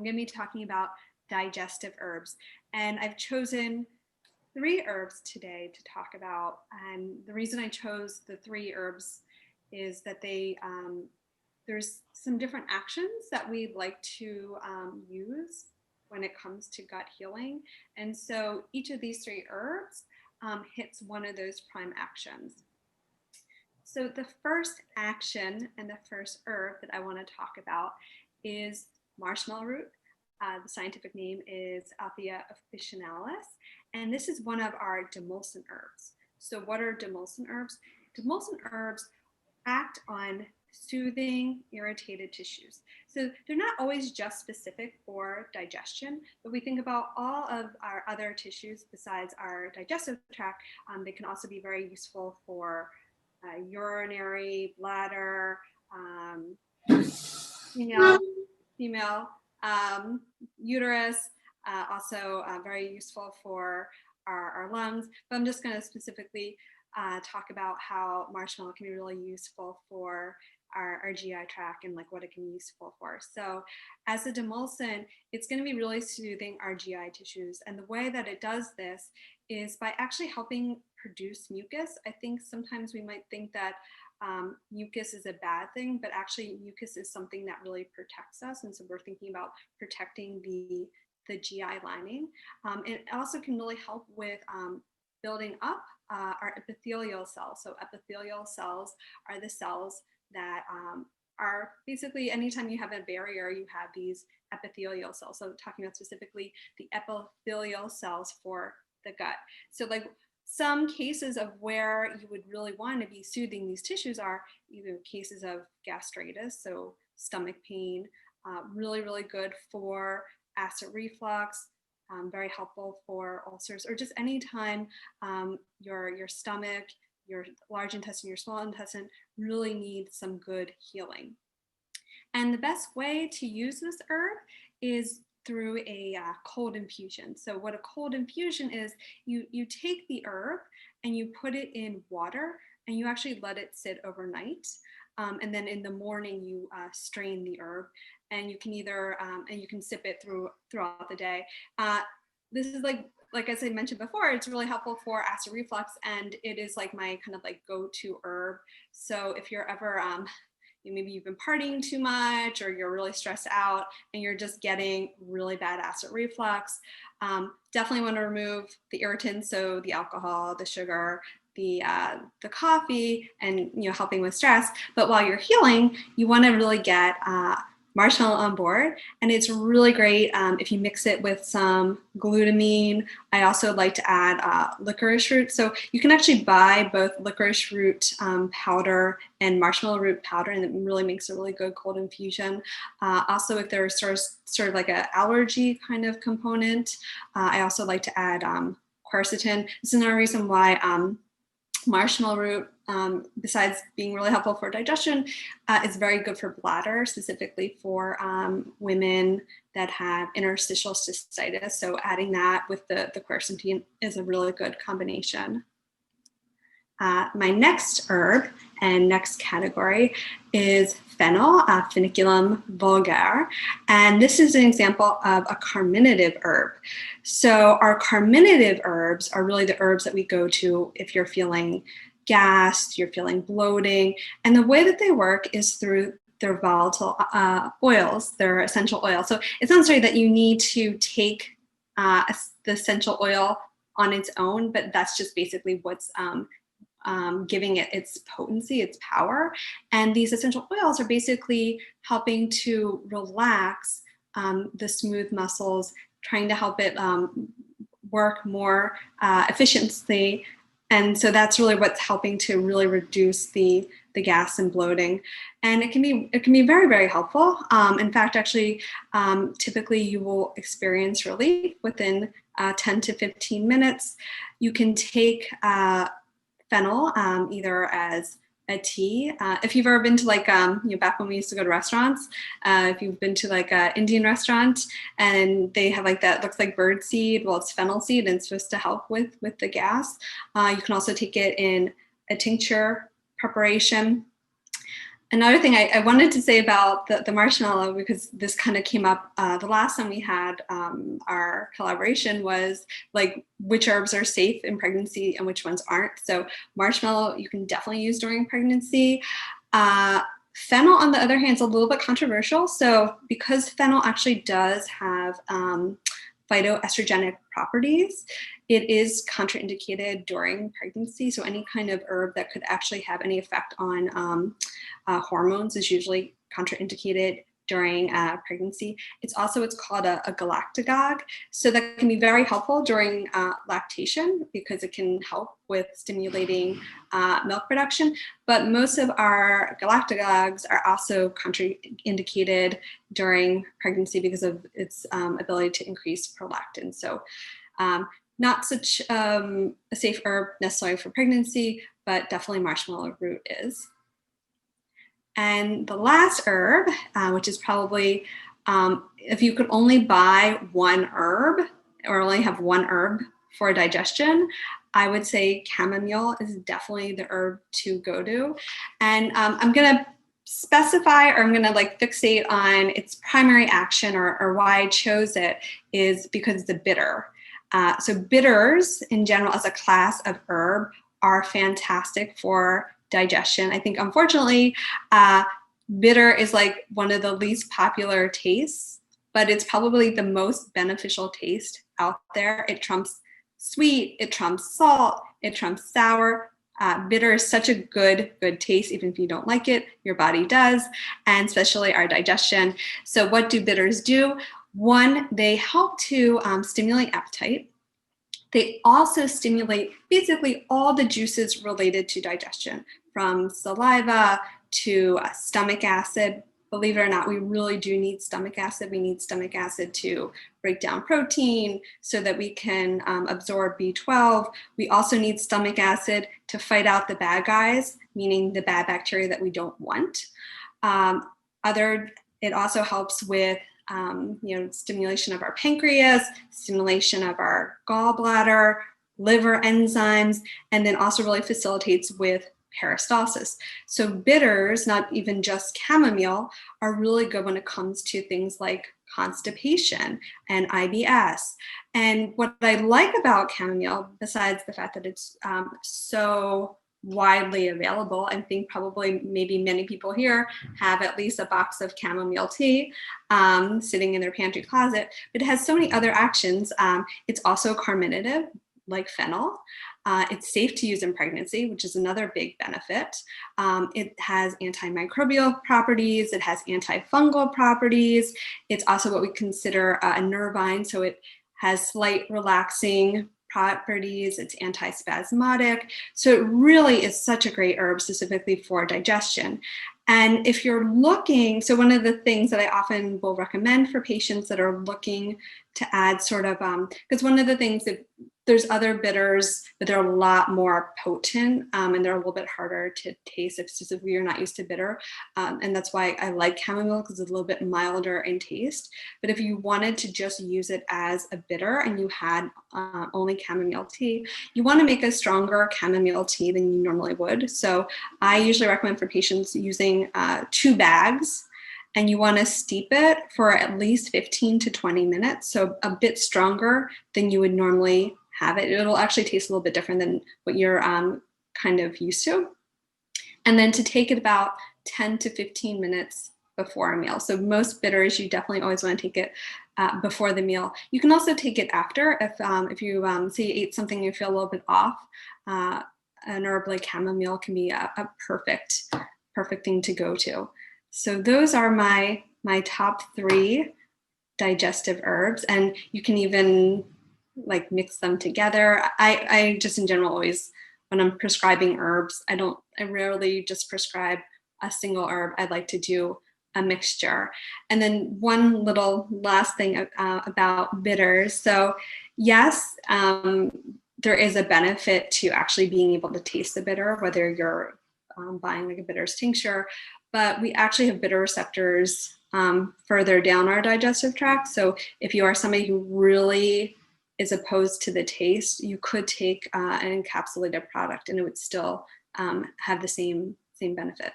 going to be talking about digestive herbs, and I've chosen 3 herbs today to talk about. And the reason I chose the 3 herbs is that there's some different actions that we'd like to use when it comes to gut healing. And so each of these 3 herbs hits one of those prime actions. So the first action and the first herb that I want to talk about is marshmallow root. The scientific name is Althea officinalis, and this is one of our demulcent herbs. So what are demulcent herbs? Demulcent herbs act on soothing irritated tissues. So they're not always just specific for digestion, but we think about all of our other tissues besides our digestive tract. They can also be very useful for urinary, bladder, female uterus, also very useful for our lungs. But I'm just going to specifically talk about how marshmallow can be really useful for our GI tract and like what it can be useful for. So as a demulcent, it's going to be really soothing our GI tissues. And the way that it does this is by actually helping produce mucus. I think sometimes we might think that mucus is a bad thing, but actually mucus is something that really protects us. And so we're thinking about protecting the GI lining. It also can really help with building up our epithelial cells. So epithelial cells are the cells that are basically, anytime you have a barrier, you have these epithelial cells. So talking about specifically the epithelial cells for the gut. So like some cases of where you would really want to be soothing these tissues are either cases of gastritis, so stomach pain, really, really good for acid reflux, very helpful for ulcers, or just anytime your stomach, your large intestine, your small intestine really need some good healing. And the best way to use this herb is through a cold infusion. So what a cold infusion is, you take the herb and you put it in water and you actually let it sit overnight. And then in the morning you strain the herb, and you can either, and you can sip it throughout the day. This is like as I mentioned before, it's really helpful for acid reflux, and it is like my kind of like go-to herb. So if you're ever, maybe you've been partying too much, or you're really stressed out and you're just getting really bad acid reflux, definitely want to remove the irritants, so the alcohol, the sugar, the coffee, and helping with stress. But while you're healing, you want to really get marshmallow on board, and it's really great if you mix it with some glutamine. I also like to add licorice root. So you can actually buy both licorice root powder and marshmallow root powder, and it really makes a really good cold infusion. Also, if there's sort of like an allergy kind of component, I also like to add quercetin. This is another reason why marshmallow root, besides being really helpful for digestion, is very good for bladder, specifically for women that have interstitial cystitis. So adding that with the quercetin is a really good combination. My next herb and next category is Fennel Foeniculum vulgare, and this is an example of a carminative herb. So our carminative herbs are really the herbs that we go to if you're feeling gas, you're feeling bloating, and the way that they work is through their volatile oils, their essential oil. So it's not necessarily that you need to take the essential oil on its own, but that's just basically what's giving it its potency, its power. And these essential oils are basically helping to relax the smooth muscles, trying to help it work more efficiently. And so that's really what's helping to really reduce the gas and bloating. And it can be very, very helpful. In fact, actually, typically you will experience relief within 10 to 15 minutes. You can take fennel either as a tea. If you've ever been to like, back when we used to go to restaurants, if you've been to like an Indian restaurant and they have like that, looks like bird seed, well, it's fennel seed and it's supposed to help with the gas. You can also take it in a tincture preparation. Another thing I wanted to say about the marshmallow, because this kind of came up the last time we had our collaboration, was like which herbs are safe in pregnancy and which ones aren't. So marshmallow you can definitely use during pregnancy. Fennel, on the other hand, is a little bit controversial. So because fennel actually does have phytoestrogenic properties, it is contraindicated during pregnancy. So any kind of herb that could actually have any effect on hormones is usually contraindicated during pregnancy. It's called a galactogue. So that can be very helpful during lactation because it can help with stimulating milk production. But most of our galactogogues are also contraindicated during pregnancy because of its ability to increase prolactin. So not such a safe herb necessarily for pregnancy, but definitely marshmallow root is. And the last herb, which is probably, if you could only buy one herb or only have one herb for digestion, I would say chamomile is definitely the herb to go to. And I'm gonna specify, or I'm gonna like fixate on its primary action, or why I chose it is because it's a bitter. So bitters in general as a class of herb are fantastic for digestion. I think unfortunately, bitter is like one of the least popular tastes, but it's probably the most beneficial taste out there. It trumps sweet, it trumps salt, it trumps sour. Bitter is such a good taste. Even if you don't like it, your body does, and especially our digestion. So what do bitters do? One, they help to stimulate appetite. They also stimulate basically all the juices related to digestion, from saliva to stomach acid. Believe it or not, we really do need stomach acid. We need stomach acid to break down protein so that we can absorb B12. We also need stomach acid to fight out the bad guys, meaning the bad bacteria that we don't want. It also helps with stimulation of our pancreas, stimulation of our gallbladder, liver enzymes, and then also really facilitates with peristalsis. So bitters, not even just chamomile, are really good when it comes to things like constipation and IBS. And what I like about chamomile, besides the fact that it's so widely available, I think probably maybe many people here have at least a box of chamomile tea sitting in their pantry closet, but it has so many other actions. It's also carminative, like fennel. It's safe to use in pregnancy, which is another big benefit. It has antimicrobial properties. It has antifungal properties. It's also what we consider a nervine, so it has slight relaxing properties. It's antispasmodic. So it really is such a great herb specifically for digestion. And if you're looking, so one of the things that I often will recommend for patients that are looking to add sort of, because one of the things that there's other bitters, but they're a lot more potent and they're a little bit harder to taste if specifically you're not used to bitter. And that's why I like chamomile, because it's a little bit milder in taste. But if you wanted to just use it as a bitter and you had only chamomile tea, you want to make a stronger chamomile tea than you normally would. So I usually recommend for patients using 2 bags, and you want to steep it for at least 15 to 20 minutes. So a bit stronger than you would normally have it. It'll actually taste a little bit different than what you're kind of used to. And then to take it about 10 to 15 minutes before a meal. So most bitters, you definitely always want to take it before the meal. You can also take it after if you say you ate something and you feel a little bit off. An herb like chamomile can be a perfect thing to go to. So those are my top 3 digestive herbs, and you can even like mix them together. I just in general always, when I'm prescribing herbs, I rarely just prescribe a single herb. I like to do a mixture. And then one little last thing about bitters. So yes, there is a benefit to actually being able to taste the bitter, whether you're buying like a bitters tincture, but we actually have bitter receptors further down our digestive tract. So if you are somebody who really is opposed to the taste, you could take an encapsulated product and it would still have the same benefit.